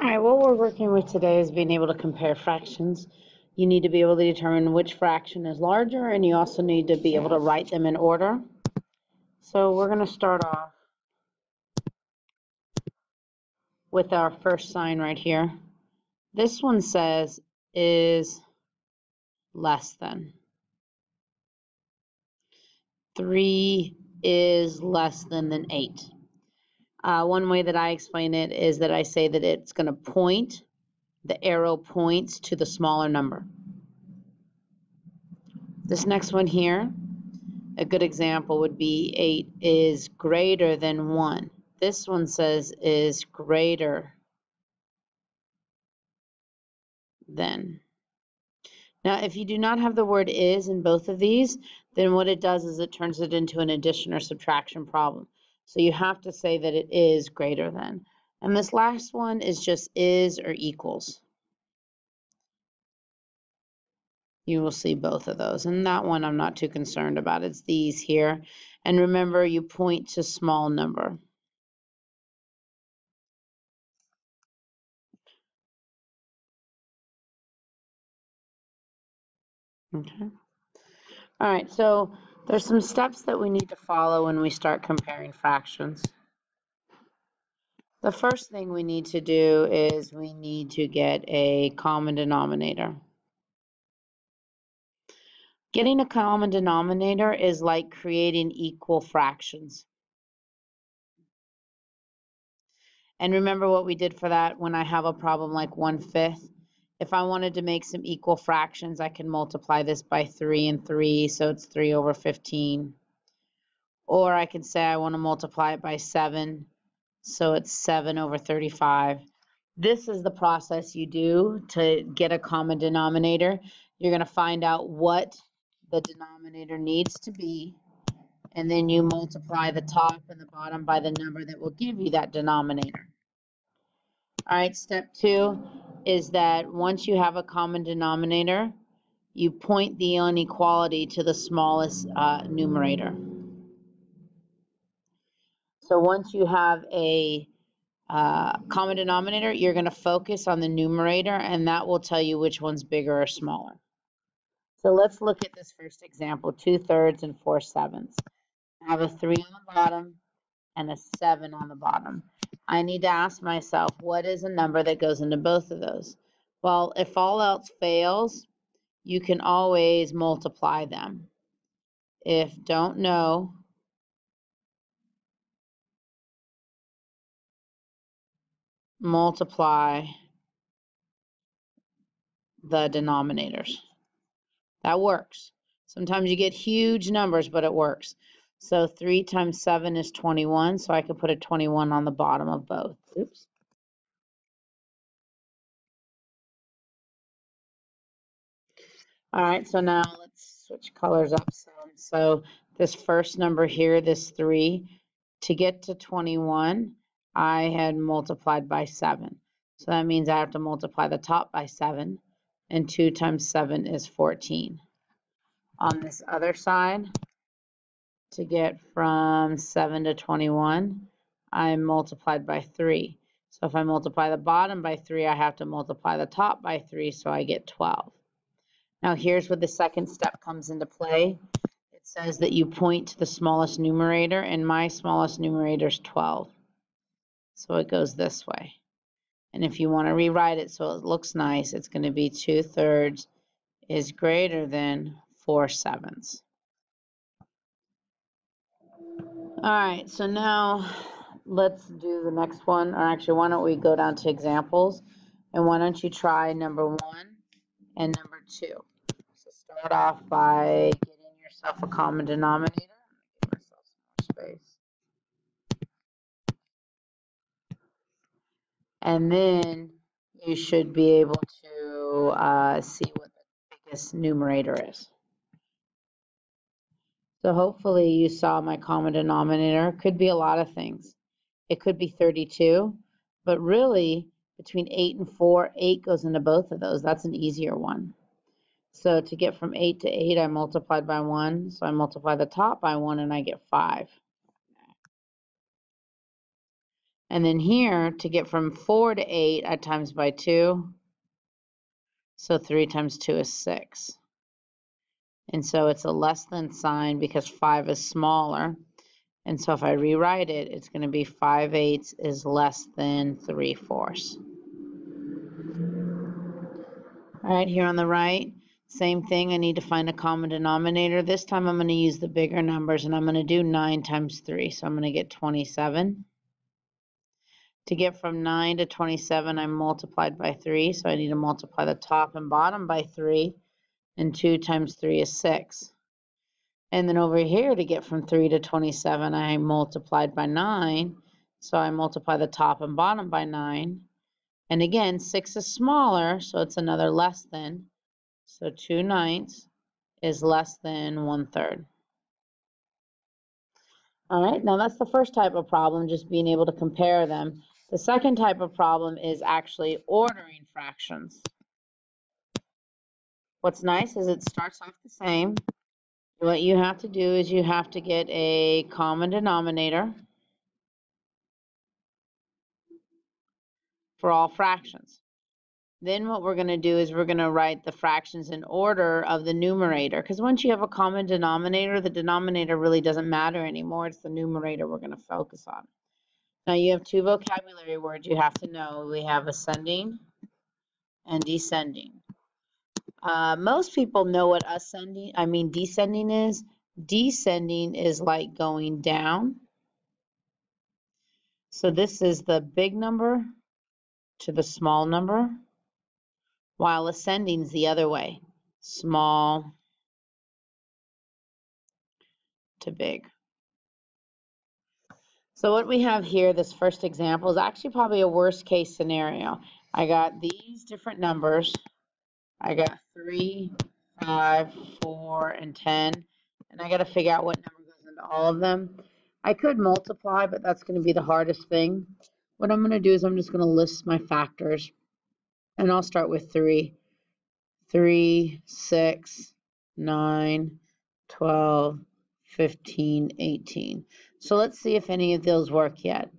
All right, what we're working with today is being able to compare fractions. You need to be able to determine which fraction is larger, and you also need to be able to write them in order. So we're going to start off with our first sign right here. This one says is less than. 3 is less than 8. One way that I explain it is that I say that it's going to point, the arrow points to the smaller number. This next one here, a good example would be 8 is greater than 1. This one says is greater than. Now, if you do not have the word is in both of these, then what it does is it turns it into an addition or subtraction problem. So you have to say that it is greater than. And this last one is just is or equals. You will see both of those. And that one I'm not too concerned about. It's these here. And remember, you point to small number. Okay. All right, so there's some steps that we need to follow when we start comparing fractions. The first thing we need to do is we need to get a common denominator. Getting a common denominator is like creating equal fractions. And remember what we did for that when I have a problem like 1/5. If I wanted to make some equal fractions, I can multiply this by 3 and 3, so it's 3 over 15. Or I can say I want to multiply it by 7, so it's 7 over 35. This is the process you do to get a common denominator. You're going to find out what the denominator needs to be, and then you multiply the top and the bottom by the number that will give you that denominator. All right, step 2 is that once you have a common denominator, you point the inequality to the smallest numerator. So once you have a common denominator, you're going to focus on the numerator, and that will tell you which one's bigger or smaller. So let's look at this first example, 2/3 and 4/7. I have a 3 on the bottom and a 7 on the bottom. I need to ask myself, what is a number that goes into both of those? Well, if all else fails, you can always multiply them. If don't know, multiply the denominators. That works. Sometimes you get huge numbers, but it works. So 3 times 7 is 21, so I could put a 21 on the bottom of both. Oops. All right, so now let's switch colors up some. So this first number here, this 3, to get to 21, I had multiplied by 7. So that means I have to multiply the top by 7, and 2 times 7 is 14. On this other side, to get from 7 to 21, I multiplied by 3. So if I multiply the bottom by 3, I have to multiply the top by 3, so I get 12. Now here's where the second step comes into play. It says that you point to the smallest numerator, and my smallest numerator is 12. So it goes this way. And if you want to rewrite it so it looks nice, it's going to be 2/3 is greater than 4/7. All right, so now let's do the next one. Or actually, why don't we go down to examples? And why don't you try number 1 and number 2? So start off by getting yourself a common denominator. Give myself some more space. And then you should be able to see what the biggest numerator is. So hopefully you saw my common denominator. It could be a lot of things. It could be 32, but really between 8 and 4, 8 goes into both of those. That's an easier one. So to get from 8 to 8, I multiplied by 1. So I multiply the top by 1 and I get 5. And then here, to get from 4 to 8, I times by 2. So 3 times 2 is 6. And so it's a less than sign because 5 is smaller. And so if I rewrite it, it's going to be 5/8 is less than 3/4. All right, here on the right, same thing. I need to find a common denominator. This time I'm going to use the bigger numbers, and I'm going to do 9 times 3. So I'm going to get 27. To get from 9 to 27, I multiplied by 3. So I need to multiply the top and bottom by 3. And 2 times 3 is 6. And then over here, to get from 3 to 27, I multiplied by 9. So I multiply the top and bottom by 9. And again, 6 is smaller, so it's another less than. So 2/9 is less than 1/3. All right, now that's the first type of problem, just being able to compare them. The second type of problem is actually ordering fractions. What's nice is it starts off the same. What you have to do is you have to get a common denominator for all fractions. Then what we're going to do is we're going to write the fractions in order of the numerator, because once you have a common denominator, the denominator really doesn't matter anymore. It's the numerator we're going to focus on. Now you have 2 vocabulary words you have to know. We have ascending and descending. Most people know what descending is. Descending is like going down. So this is the big number to the small number, while ascending is the other way, small to big. So what we have here, this first example, is actually probably a worst case scenario. I got these different numbers. I got 3, 5, 4, and 10, and I got to figure out what number goes into all of them. I could multiply, but that's going to be the hardest thing. What I'm going to do is I'm just going to list my factors, and I'll start with 3. 3, 6, 9, 12, 15, 18. So let's see if any of those work yet.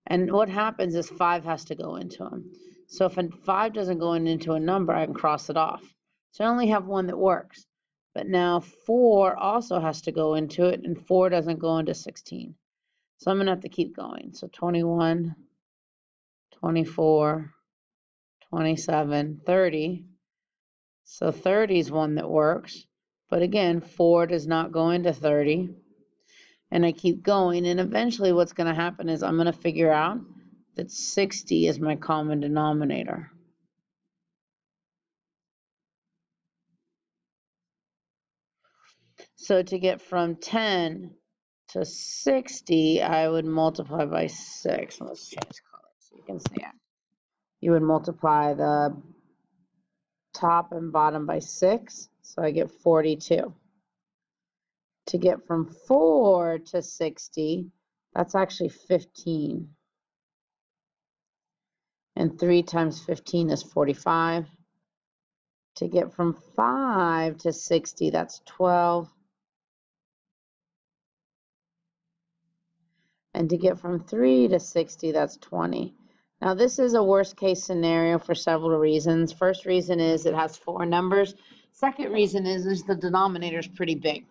And what happens is 5 has to go into them. So if 5 doesn't go into a number, I can cross it off. So I only have one that works. But now 4 also has to go into it, and 4 doesn't go into 16. So I'm going to have to keep going. So 21, 24, 27, 30. So 30 is one that works. But again, 4 does not go into 30. And I keep going. And eventually what's going to happen is I'm going to figure out that 60 is my common denominator. So to get from 10 to 60, I would multiply by 6. Let's change color so you can see it. You would multiply the top and bottom by 6, so I get 42. To get from 4 to 60, that's actually 15. And 3 times 15 is 45. To get from 5 to 60, that's 12. And to get from 3 to 60, that's 20. Now this is a worst case scenario for several reasons. First reason is it has 4 numbers. Second reason is the denominator is pretty big.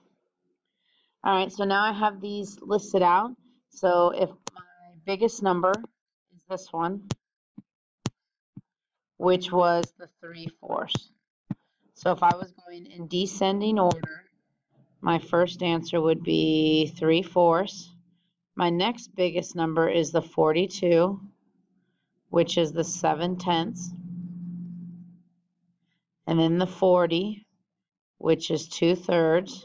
All right, so now I have these listed out. So if my biggest number is this one, which was the 3/4. So if I was going in descending order, my first answer would be 3/4. My next biggest number is the 42, which is the 7/10. And then the 40, which is 2/3.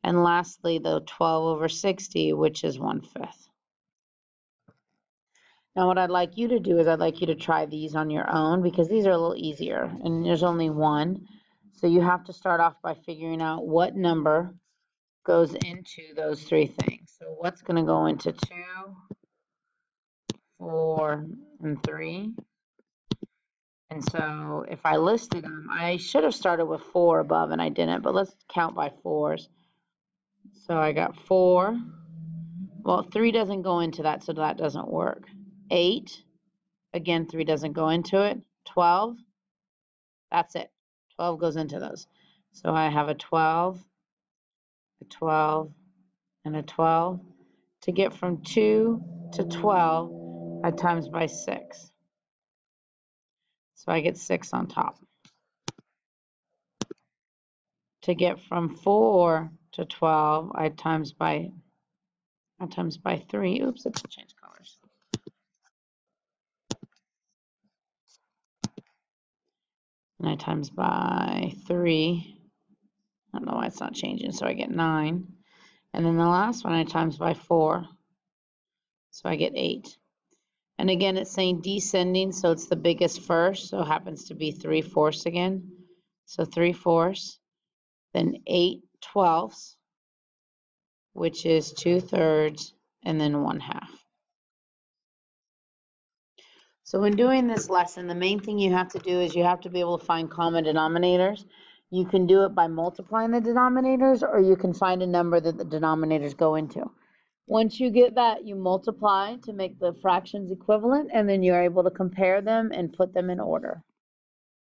And lastly, the 12 over 60, which is 1/5. Now what I'd like you to do is I'd like you to try these on your own because these are a little easier and there's only one. So you have to start off by figuring out what number goes into those 3 things. So what's going to go into 2, 4, and 3? And so if I listed them, I should have started with 4 above and I didn't, but let's count by 4s. So I got 4, Well, 3 doesn't go into that, so that doesn't work. 8, again, 3 doesn't go into it. 12, that's it. 12 goes into those. So I have a 12, a 12, and a 12. To get from 2 to 12, I times by 6. So I get 6 on top. To get from 4 to 12, I times by 3. Oops, it's changed colors. And I times by 3. I don't know why it's not changing, so I get 9. And then the last one I times by 4, so I get 8. And again, it's saying descending, so it's the biggest first, so it happens to be 3/4 again. So 3/4, then 8/12, which is 2/3, and then 1/2. So when doing this lesson, the main thing you have to do is you have to be able to find common denominators. You can do it by multiplying the denominators, or you can find a number that the denominators go into. Once you get that, you multiply to make the fractions equivalent, and then you're able to compare them and put them in order.